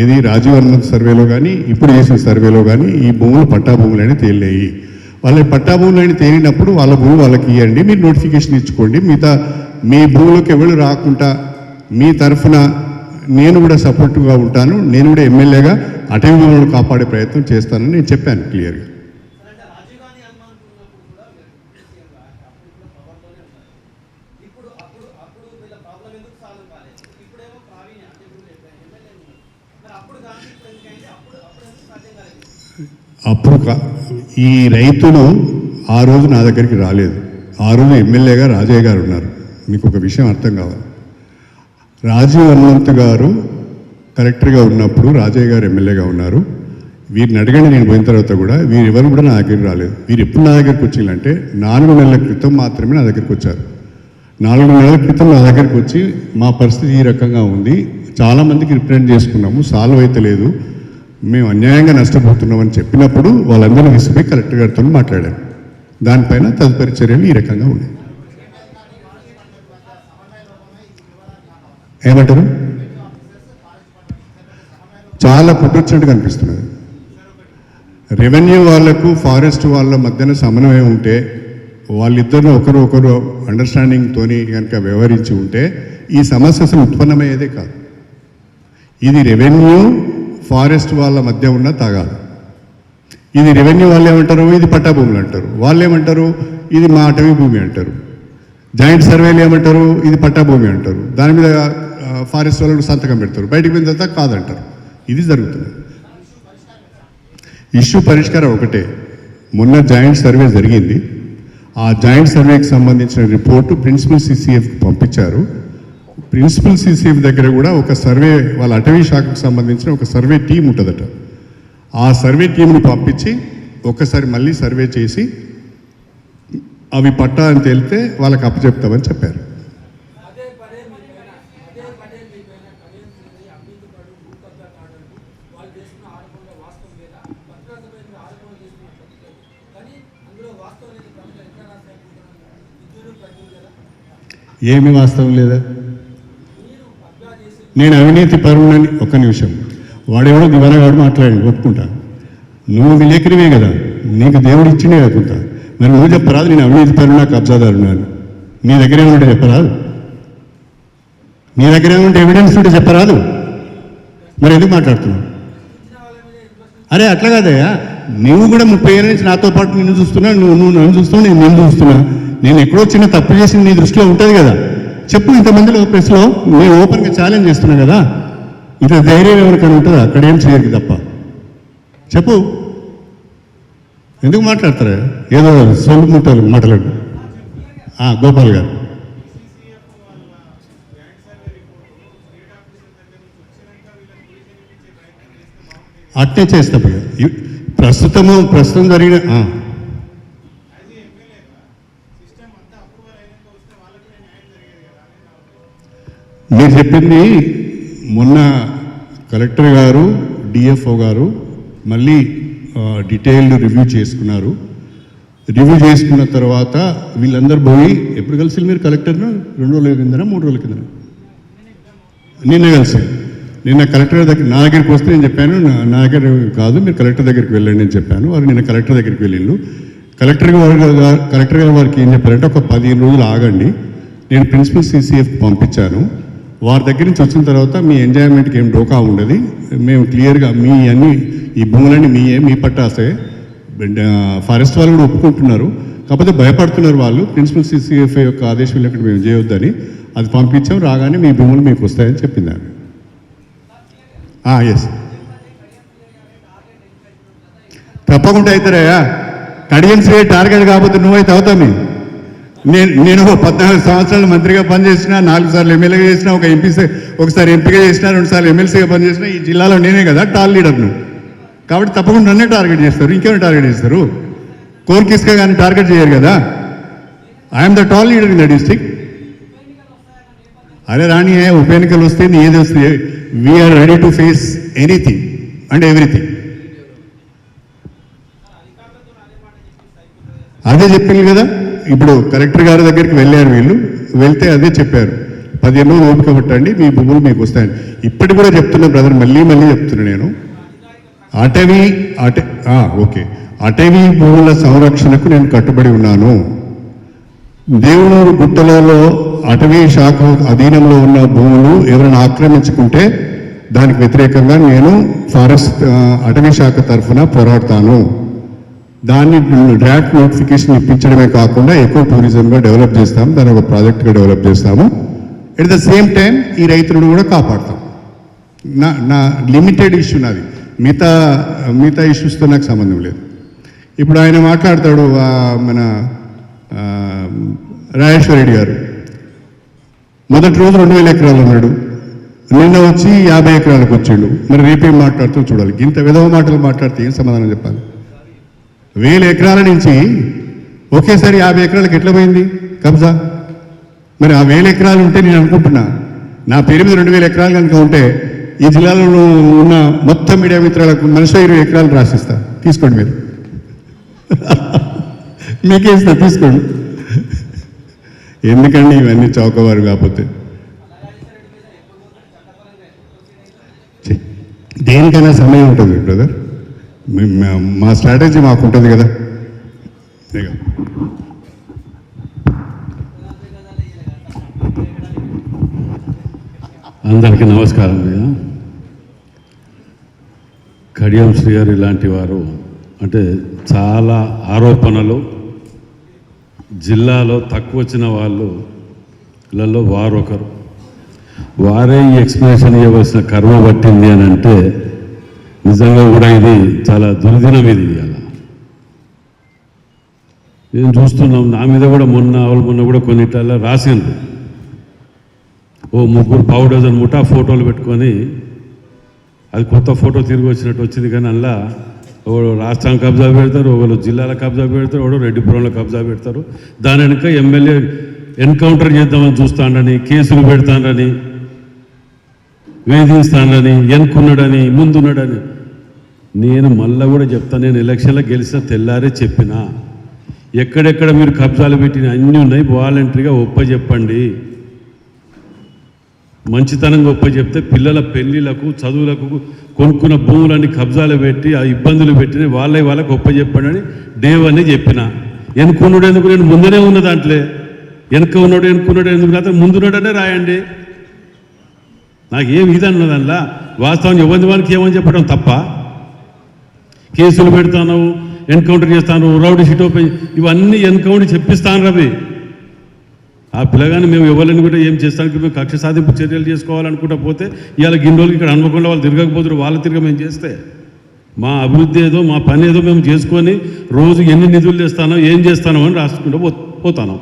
ఏది రాజీవ్ హనుమంత్ సర్వేలో కానీ ఇప్పుడు చేసిన సర్వేలో కానీ ఈ భూములు పట్టా భూములని తేలినాయి. వాళ్ళ పట్టా భూములని తేలినప్పుడు వాళ్ళ భూమి వాళ్ళకి ఇవ్వండి, మీరు నోటిఫికేషన్ ఇచ్చుకోండి. మిగతా మీ భూములకు ఎవరు రాకుండా మీ తరఫున నేను కూడా సపోర్టివ్గా ఉంటాను, నేను కూడా ఎమ్మెల్యేగా అటవీ భూములను కాపాడే ప్రయత్నం చేస్తానని నేను చెప్పాను క్లియర్గా. అప్పుడు ఈ రైతులు ఆ రోజు నా దగ్గరికి రాలేదు. ఆ రోజు ఎమ్మెల్యేగా రాజయ్య గారు ఉన్నారు. మీకు ఒక విషయం అర్థం కావాలి, రాజీవ్ హనుమంత్ గారు కలెక్టర్గా ఉన్నప్పుడు రాజయ్య గారు ఎమ్మెల్యేగా ఉన్నారు. వీరిని అడగండి, నేను పోయిన తర్వాత కూడా వీరెవరు కూడా నా దగ్గరికి రాలేదు. వీరు ఎప్పుడు నా దగ్గరికి వచ్చిందంటే 4 నెలల క్రితం మాత్రమే నా దగ్గరికి వచ్చారు. 4 నెలల క్రితం నా దగ్గరికి వచ్చి మా పరిస్థితి ఈ రకంగా ఉంది, చాలామందికి రిప్రజెంట్ చేసుకున్నాము, సాల్వ్ అయితే లేదు, మేము అన్యాయంగా నష్టపోతున్నామని చెప్పినప్పుడు వాళ్ళందరినీ తీసుకుపోయి కలెక్టర్ గారితో మాట్లాడారు. దానిపైన తదుపరి చర్యలు ఈ రకంగా ఉన్నాయి. ఏమంటారు? చాలా కుట్రొచ్చినట్టు కనిపిస్తున్నది. రెవెన్యూ వాళ్లకు ఫారెస్ట్ వాళ్ళ మధ్యన సమన్వయం ఉంటే, వాళ్ళిద్దరూ ఒకరు అండర్స్టాండింగ్తో కనుక వ్యవహరించి ఉంటే ఈ సమస్య అసలు ఉత్పన్నమయ్యేదే కాదు. ఇది రెవెన్యూ ఫారెస్ట్ వాళ్ళ మధ్య ఉన్న తగాదు. ఇది రెవెన్యూ వాళ్ళు ఏమంటారు, ఇది పట్టా భూములు అంటారు, వాళ్ళు ఏమంటారు ఇది మా అటవీ భూమి అంటారు, జాయింట్ సర్వేలు ఏమంటారు ఇది పట్టా భూమి అంటారు, దాని మీద ఫారెస్ట్ వాళ్ళు సంతకం పెడతారు, బయటకు పోయిన తర్వాత కాదంటారు. ఇది జరుగుతుంది. ఇష్యూ పరిష్కారం ఒకటే. మొన్న జాయింట్ సర్వే జరిగింది. ఆ జాయింట్ సర్వేకి సంబంధించిన రిపోర్టు ప్రిన్సిపల్ సిసిఎఫ్కి పంపించారు. ప్రిన్సిపల్ సిసిఎఫ్ దగ్గర కూడా ఒక సర్వే, వాళ్ళ అటవీ శాఖకు సంబంధించిన ఒక సర్వే టీం ఉంటుందట. ఆ సర్వే టీంని పంపించి ఒకసారి మళ్ళీ సర్వే చేసి అవి పట్టా అని తేలితే వాళ్ళకి అప్పచెప్తామని చెప్పారు. ఏమి వాస్తవం లేదా? నేను అవినీతి పరుణని, ఒక్క నిమిషం, వాడెవడో దివానగాడు మాట్లాడి ఒప్పుకుంటా, నువ్వు విలేకరివే కదా, నీకు దేవుడు ఇచ్చిండే కాకుండా మరి నువ్వు చెప్పరాదు నేను అవినీతి పరుణ కబ్జాదారున్నాను. నీ దగ్గర ఏమంటే చెప్పరాదు? నీ దగ్గర ఏమంటే ఎవిడెన్స్ ఉంటే చెప్పరాదు? మరి ఎందుకు మాట్లాడుతున్నావు? అరే అట్లా కాదయ్యా, నువ్వు కూడా 30 ఏళ్ళ నుంచి నాతో పాటు నిన్ను చూస్తున్నా, నువ్వు నన్ను చూస్తున్నావు, నేను నిన్ను చూస్తున్నా. నేను ఎక్కడో చిన్న తప్పు చేసి నీ దృష్టిలో ఉంటుంది కదా, చెప్పు. ఇంతమందిలో ప్రెస్లో నేను ఓపెన్గా ఛాలెంజ్ చేస్తున్నా కదా, ఇంత ధైర్యం ఎవరికైనా ఉంటుందా? అక్కడేం చేయరు తప్ప చెప్పు. ఎందుకు మాట్లాడతారా? ఏదో సొంత ముట్టాలు మాట్లాడు. గోపాల్ గారు అట్టే చేస్తా. ప్రస్తుతం జరిగిన మీరు చెప్పింది మొన్న కలెక్టర్ గారు డిఎఫ్ఓ గారు మళ్ళీ డీటెయిల్డ్ రివ్యూ చేసుకున్నారు. రివ్యూ చేసుకున్న తర్వాత వీళ్ళందరూ పోయి, ఎప్పుడు కలిసి మీరు కలెక్టర్ను 2 రోజుల కిందనా 3 రోజుల కిందనా? నిన్న కలిసి. నిన్న కలెక్టర్ దగ్గర నా దగ్గరికి వస్తే నేను చెప్పాను, నా దగ్గర కాదు మీరు కలెక్టర్ దగ్గరికి వెళ్ళండి అని చెప్పాను. వారు నిన్న కలెక్టర్ దగ్గరికి వెళ్ళిండు. కలెక్టర్ గారు వారికి ఏం చెప్పారంటే ఒక 15 రోజులు ఆగండి, నేను ప్రిన్సిపల్ సిసిఎఫ్ పంపించాను, వారి దగ్గర నుంచి వచ్చిన తర్వాత మీ ఎంజాయ్మెంట్కి ఏం డోకా ఉండదు, మేము క్లియర్గా మీ అన్ని ఈ భూములన్నీ మీ పట్టాసే, ఫారెస్ట్ వాళ్ళు కూడా ఒప్పుకుంటున్నారు, కాకపోతే భయపడుతున్నారు వాళ్ళు, ప్రిన్సిపల్ సిసిఎఫ్ యొక్క ఆదేశం లేకుండా మేము చేయొద్దని. అది పంపించాం, రాగానే మీ భూములు మీకు వస్తాయని చెప్పింది ఆమె. ఎస్, తప్పకుండా అవుతారయ్యా. కడియన్స్ టార్గెట్ కాకపోతే నువ్వైతే అవుతావు. నేను 14 సంవత్సరాలు మంత్రిగా పనిచేసిన, 4 సార్లు ఎమ్మెల్యేగా చేసిన, ఒకసారి ఎంపీగా చేసిన, 2 సార్లు ఎమ్మెల్సీగా పనిచేసిన. ఈ జిల్లాలో నేనే కదా టాల్ లీడర్ను. కాబట్టి తప్పకుండా నన్నే టార్గెట్ చేస్తారు, ఇంకేమైనా టార్గెట్ చేస్తారు? కోర్కిస్గా కానీ టార్గెట్ చేయరు కదా. I'm the tall leader in the district. అరే రాణి, ఉప ఎన్నికలు వస్తే ఏది వస్తే we're ready to face anything and everything. అదే చెప్పింది కదా. ఇప్పుడు కలెక్టర్ గారి దగ్గరికి వెళ్ళారు వీళ్ళు, వెళ్తే అదే చెప్పారు, 15 రోజులు ఓపిక పట్టండి, మీ భూములు మీకు వస్తాయండి. ఇప్పటికి కూడా చెప్తున్నా బ్రదర్, మళ్ళీ చెప్తున్నా నేను, ఓకే, అటవీ భూముల సంరక్షణకు నేను కట్టుబడి ఉన్నాను. దేవునూరు గుట్టలలో అటవీ శాఖ అధీనంలో ఉన్న భూములు ఎవరైనా ఆక్రమించుకుంటే దానికి వ్యతిరేకంగా నేను అటవీ శాఖ తరఫున పోరాడతాను. దాన్ని డ్రాఫ్ట్ నోటిఫికేషన్ ఇప్పించడమే కాకుండా ఎకో టూరిజంగా డెవలప్ చేస్తాము, దాన్ని ఒక ప్రాజెక్ట్గా డెవలప్ చేస్తాము. ఎట్ ద సేమ్ టైం ఈ రైతులను కూడా కాపాడతాం. నా లిమిటెడ్ ఇష్యూ నాది, మిగతా ఇష్యూస్తో నాకు సంబంధం లేదు. ఇప్పుడు ఆయన మాట్లాడతాడు, మన రాజేశ్వర రెడ్డి గారు మొదటి రోజు 2000 ఎకరాలు అన్నాడు, నిన్న వచ్చి 50 ఎకరాలకు వచ్చిండు. మరి రేపేం మాట్లాడుతూ చూడాలి. ఇంత విధవ మాటలు మాట్లాడితే ఏం సమాధానం చెప్పాలి? 1000 ఎకరాల నుంచి ఒకేసారి 50 ఎకరాలకు ఎట్లా పోయింది కబ్జా? మరి ఆ 1000 ఎకరాలు ఉంటే నేను అనుకుంటున్నా, నా పేరు మీద 2000 ఎకరాలు కనుక ఉంటే ఈ జిల్లాలో ఉన్న మొత్తం మీడియా మిత్రాలకు మనిషి 20 ఎకరాలు రాసిస్తా, తీసుకోండి మీరు. మీకే ఇస్తా, తీసుకోండి. ఎందుకండి ఇవన్నీ చౌకవారు కాకపోతే? దేనికైనా సమయం ఉంటుంది బ్రదర్, మా స్ట్రాటజీ మాకు ఉంటుంది కదా. అందరికీ నమస్కారం. కడియం శ్రీ గారు ఇలాంటి వారు అంటే చాలా ఆరోపణలు, జిల్లాలో తక్కువ వచ్చిన వాళ్ళలో వారొకరు. వారే ఈ ఎక్స్ప్లెనేషన్ ఇవ్వవలసిన కర్మ పట్టింది అని అంటే నిజంగా కూడా ఇది చాలా దుర్దినం. ఇది అలా మేము చూస్తున్నాం. నా మీద కూడా మొన్న కూడా కొన్నిట్లలో రాసిండ్రు. ఓ 3 డజన్ ముఠా ఫోటోలు పెట్టుకొని, అది కొత్త ఫోటో తిరిగి వచ్చినట్టు వచ్చింది. కానీ అందులో ఒకడు రాష్ట్రం కబ్జా పెడతారు, ఒకరు జిల్లాల కబ్జా పెడతారు, ఒకడు రెడ్డిపురంలో కబ్జా పెడతారు. దాని వెనుక ఎమ్మెల్యే ఎన్కౌంటర్ చేద్దామని చూస్తానని, కేసులు పెడతానని, వేధిస్తానని, వెనుకున్నాడని, ముందున్నాడని. నేను మళ్ళీ కూడా చెప్తాను, నేను ఎలక్షన్లో గెలిచిన తెల్లారే చెప్పిన, ఎక్కడెక్కడ మీరు కబ్జాలు పెట్టిన అన్నీ ఉన్నాయి, వాలంటరీగా చెప్పండి. మంచితనంగా చెప్తే పిల్లల పెళ్లిలకు, చదువులకు కొనుక్కున్న భూములన్నీ కబ్జాలు పెట్టి ఆ ఇబ్బందులు పెట్టిన వాళ్ళకు చెప్పండి అని దేవని చెప్పిన. వెనుకున్నాడు ఎందుకు? నేను ముందునే ఉన్న దాంట్లో వెనుకున్నాడు ఎందుకు? లేకపోతే ముందున్నాడనే రాయండి. నాకేం ఇదన్నది అందులో వాస్తవం. ఎవరి వానికి ఏమని చెప్పడం తప్ప, కేసులు పెడతాను, ఎన్కౌంటర్ చేస్తాను, రౌడీ షీట్ ఓపెన్, ఇవన్నీ ఎన్కౌంటర్ చెప్పిస్తాను రవి. ఆ పిల్లగాని మేము ఎవరిని కూడా ఏం చేస్తానికి మేము కక్ష సాధింపు చర్యలు చేసుకోవాలనుకుంటా పోతే ఇవాళ గిన్నెలు ఇక్కడ అనుకోకుండా వాళ్ళు తిరగకపోతారు, వాళ్ళు తిరగ మేము చేస్తే మా అభివృద్ధి ఏదో మా పని ఏదో మేము చేసుకొని రోజు ఎన్ని నిధులు చేస్తానో ఏం చేస్తానో అని రాసుకుంటూ పోతాను.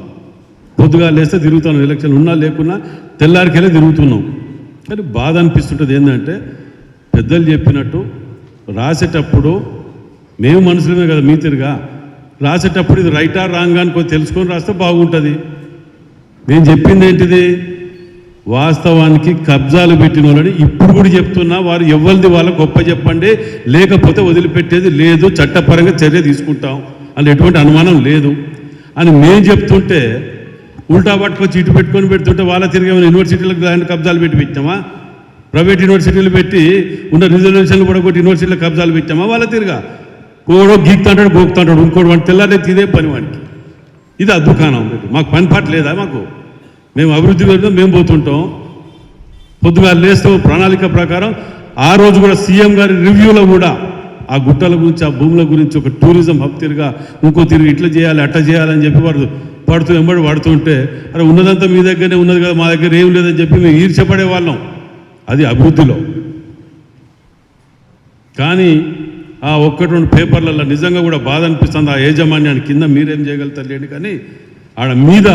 పొద్దుగా లేస్తే తిరుగుతాను, ఎలక్షన్ ఉన్నా లేకున్నా తెల్లారికెళ్ళి తిరుగుతున్నాం. కానీ బాధ అనిపిస్తుంటుంది ఏంటంటే, పెద్దలు చెప్పినట్టు రాసేటప్పుడు మేము మనుషులమే కదా, మీ తిరిగా రాసేటప్పుడు ఇది రైటా రాంగ్ అని తెలుసుకొని రాస్తే బాగుంటుంది. నేను చెప్పింది ఏంటిది? వాస్తవానికి కబ్జాలు పెట్టిన వాళ్ళని ఇప్పుడు కూడా చెప్తున్నా, వారు ఎవరిది వాళ్ళకు చెప్పండి, లేకపోతే వదిలిపెట్టేది లేదు, చట్టపరంగా చర్య తీసుకుంటాం అని ఎటువంటి అనుమానం లేదు అని మేము చెప్తుంటే, ఉల్టా పట్టుకొచ్చి ఇటు పెట్టుకొని పెడుతుంటే వాళ్ళ తిరిగి యూనివర్సిటీలకు ల్యాండ్ కబ్జాలు పెట్టామా? ప్రైవేట్ యూనివర్సిటీలు పెట్టి ఉన్న రిజర్వేషన్లు కూడా కొట్టి యూనివర్సిటీలకు కబ్జాలు పెట్టామా? వాళ్ళ తిరిగా కోడో గీక్తాంటాడు, గోక్తాంటాడు, ఇంకోటి వాడిని తెల్లారైతే ఇదే పని వాడికి. ఇది అద్దుకానం. మాకు పని పాట లేదా? మాకు మేము అభివృద్ధి పెడతాం, మేము పోతుంటాం. పొద్దుగా లేస్తే ప్రణాళిక ప్రకారం ఆ రోజు కూడా సీఎం గారి రివ్యూలో కూడా ఆ గుట్టల గురించి, ఆ భూముల గురించి ఒక టూరిజం హబ్ తిరిగా ఇంకో తిరిగి ఇట్లా చేయాలి అట్లా చేయాలని చెప్పి పడుతూ వెంబడి పడుతుంటే, అరే ఉన్నదంతా మీ దగ్గరనే ఉన్నది కదా, మా దగ్గర ఏం లేదని చెప్పి మేము ఈర్చపడే వాళ్ళం. అది అభివృద్ధిలో. కానీ ఆ 1-2 పేపర్లలో నిజంగా కూడా బాధ అనిపిస్తుంది. ఆ యాజమాన్యాన్ని కింద మీరేం చేయగలుగుతారు లేండి, కానీ ఆడ మీద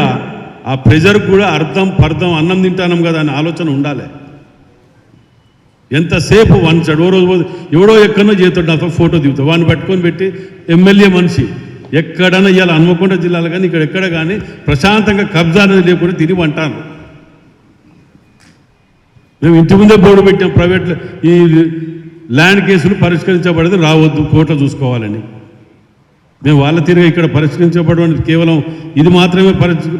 ఆ ప్రెజర్కి కూడా అర్థం పర్థం అన్నం తింటానం కదా అనే ఆలోచన ఉండాలి. ఎంతసేపు వంచాడు, ఓ రోజు ఎవడో ఎక్కడో చేస్తాడు, నాతో ఫోటో దిగుతాడు, వాడిని పట్టుకొని పెట్టి ఎమ్మెల్యే మనిషి ఎక్కడైనా ఇవాళ హన్మకొండ జిల్లాలో కానీ ఇక్కడ ఎక్కడ కానీ ప్రశాంతంగా కబ్జా అనేది లేకుండా తిరిగి అంటాను. మేము ఇంటి ముందే బోర్డు పెట్టాం, ప్రైవేట్ ఈ ల్యాండ్ కేసులు పరిష్కరించబడేది రావద్దు, కోర్టులో చూసుకోవాలని. మేము వాళ్ళ తిరిగి ఇక్కడ పరిష్కరించబడమని కేవలం ఇది మాత్రమే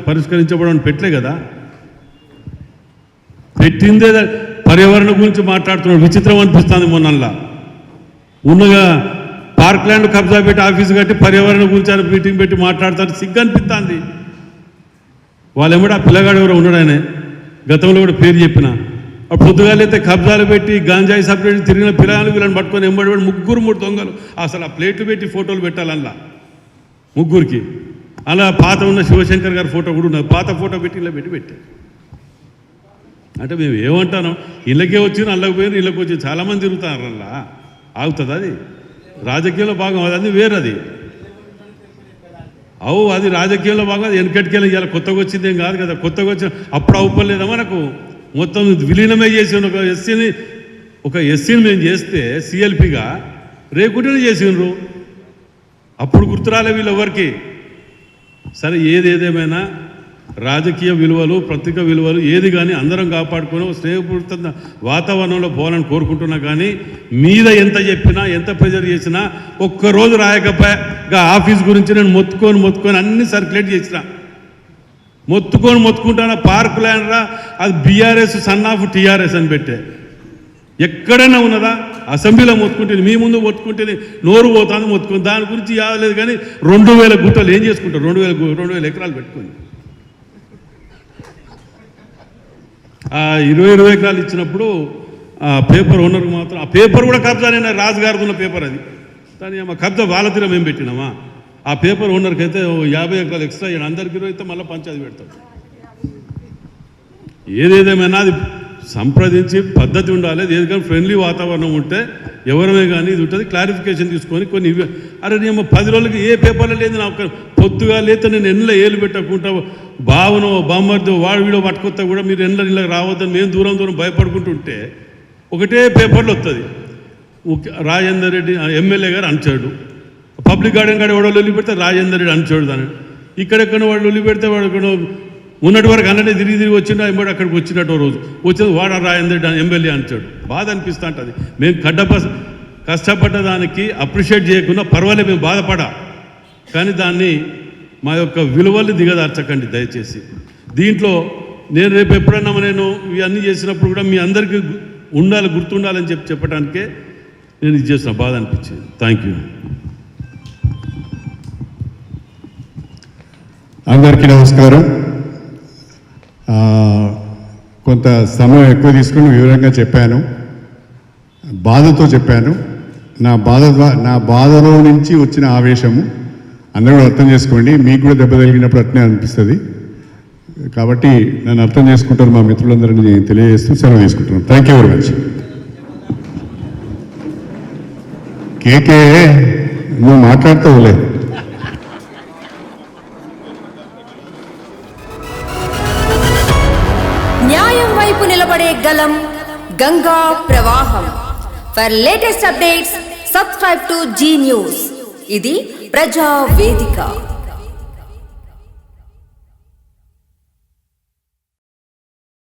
పరిష్కరించబడమని పెట్టలే కదా. పెట్టిందే పర్యావరణ గురించి మాట్లాడుతున్నాడు. విచిత్రం అనిపిస్తుంది. మొన్నల్లా ఉన్నగా పార్క్ ల్యాండ్ కబ్జా పెట్టి ఆఫీసు కట్టి పర్యావరణ గురించి ఆయన మీటింగ్ పెట్టి మాట్లాడతారు. సిగ్గు అనిపిస్తుంది. వాళ్ళెమ్మడ ఆ పిల్లగాడు ఎవరో ఉన్నాడు. ఆయన గతంలో కూడా పేరు చెప్పిన పొద్దుగాలైతే కబ్జాలు పెట్టి గాంజాయి సపరేట్ తిరిగిన పిల్లలు వీళ్ళని పట్టుకొని ఎంబడి ముగ్గురు 3 దొంగలు అసలు ఆ ప్లేట్లు పెట్టి ఫోటోలు పెట్టాలల్లా ముగ్గురికి. అలా పాత ఉన్న శివశంకర్ గారి ఫోటో కూడా ఉన్నది. పాత ఫోటో పెట్టి ఇలా పెట్టారు. అంటే మేము ఏమంటాను, ఇళ్ళకే వచ్చి అల్లకి పోయిన ఇళ్ళకి వచ్చి చాలామంది తిరుగుతారు. అలా ఆగుతుంది. అది రాజకీయంలో భాగం. అది వేరది. అది రాజకీయంలో భాగం. అది వెనకటికెళ్ళి ఇలా కొత్తగా వచ్చిందేం కాదు కదా. కొత్తగా వచ్చిన అప్పుడు అవ్వలేదా మనకు. మొత్తం విలీనమే చేసి ఒక ఎస్సీని మేము చేస్తే సిఎల్పిగా రేకుటిని చేసిండ్రు. అప్పుడు గుర్తురాలే వీళ్ళు ఎవరికి. సరే, ఏదేమైనా రాజకీయ విలువలు, పత్రిక విలువలు ఏది కానీ అందరం కాపాడుకొని స్నేహపూరిత వాతావరణంలో పోవాలని కోరుకుంటున్నా. కానీ మీద ఎంత చెప్పినా ఎంత ప్రెజర్ చేసినా ఒక్కరోజు రాయకపోయా ఆఫీస్ గురించి నేను మొత్తుకొని అన్ని సర్క్యులేట్ చేసిన. మొత్తుకుంటాను. పార్క్ ల్యాండ్ రా, అది బీఆర్ఎస్ సన్ ఆఫ్ టీఆర్ఎస్ అని పెట్టే. ఎక్కడైనా ఉన్నదా? అసెంబ్లీలో మొత్తుకుంటుంది. మీ ముందు మొత్తుకుంటుంది. నోరు పోతాను మొత్తుకుంది. దాని గురించి యాదలేదు. కానీ 2000 గుట్టలు ఏం చేసుకుంటారు? 2000 ఎకరాలు పెట్టుకొని 20 ఎకరాలు ఇచ్చినప్పుడు ఆ పేపర్ ఓనర్కి మాత్రం ఆ పేపర్ కూడా కబ్జానే. రాజుగారిది ఉన్న పేపర్ అది. దాని కబ్జా వాళ్ళ తీర మేము పెట్టినామా? ఆ పేపర్ ఓనర్కి అయితే 50 ఎకరాలు ఎక్స్ట్రా అయ్యాడు. అందరికీ అయితే మళ్ళీ పంచాయతీ పెడతాడు. ఏదేదేమైనా అది సంప్రదించి పద్ధతి ఉండాలి. ఏదైనా ఫ్రెండ్లీ వాతావరణం ఉంటే ఎవరమే కానీ ఇది ఉంటుంది. క్లారిఫికేషన్ తీసుకొని కొన్ని అరే నేను 10 రోజులకి ఏ పేపర్లో లేదు. నాకు పొద్దుగా లేతే నేను ఎండ్లో ఏలు పెట్టకుండా బావనో బామ్మర్దో వాడు వీడో పట్టుకొస్తా కూడా మీరు ఎండ్ల ఇళ్ళకి రావద్దని మేము దూరం భయపడుకుంటుంటే ఒకటే పేపర్లో వస్తుంది. రాజేందర్ రెడ్డి ఎమ్మెల్యే గారు అంచాడు. పబ్లిక్ గార్డెన్ కాడ వాడు లొల్లి పెడితే రాజేందర్ రెడ్డి అంచాడు. దాన్ని ఇక్కడెక్కడ వాడు లొల్లి పెడితే వాడు ఇక్కడ ఉన్నటి వరకు అన్నట్టు తిరిగి వచ్చినా ఎంబడి అక్కడికి వచ్చినట్టు రోజు వచ్చింది వాడు రాజేందర్ రెడ్డి ఎమ్మెల్యే అంచాడు. బాధ అనిపిస్తూ ఉంటుంది. మేము కష్టపడ్డదానికి అప్రిషియేట్ చేయకుండా పర్వాలేదు, మేము బాధపడా. కానీ దాన్ని మా యొక్క విలువల్ని దిగదార్చకండి దయచేసి. దీంట్లో నేను రేపు ఎప్పుడన్నా నేను ఇవన్నీ చేసినప్పుడు కూడా మీ అందరికీ గుర్తుండాలని చెప్పడానికే నేను ఇది చేసిన. బాధ అనిపించింది. Thank you. అందరికీ నమస్కారం. కొంత సమయం ఎక్కువ తీసుకుని వివరంగా చెప్పాను. బాధతో చెప్పాను. నా బాధలో నుంచి వచ్చిన ఆవేశము అందరూ అర్థం చేసుకోండి. మీకు కూడా దెబ్బ తగిలినప్పుడు అట్నే అనిపిస్తుంది. కాబట్టి నన్ను అర్థం చేసుకుంటారు మా మిత్రులందరినీ నేను తెలియజేస్తూ సెలవు తీసుకుంటున్నాను. Thank you very much. KK నువ్వు మాట్లాడతావులే. న్యాయం వైపు నిలబడే గలం గంగా ప్రవాహం. For latest updates subscribe to Zee News. ఇది ప్రజా వేదిక.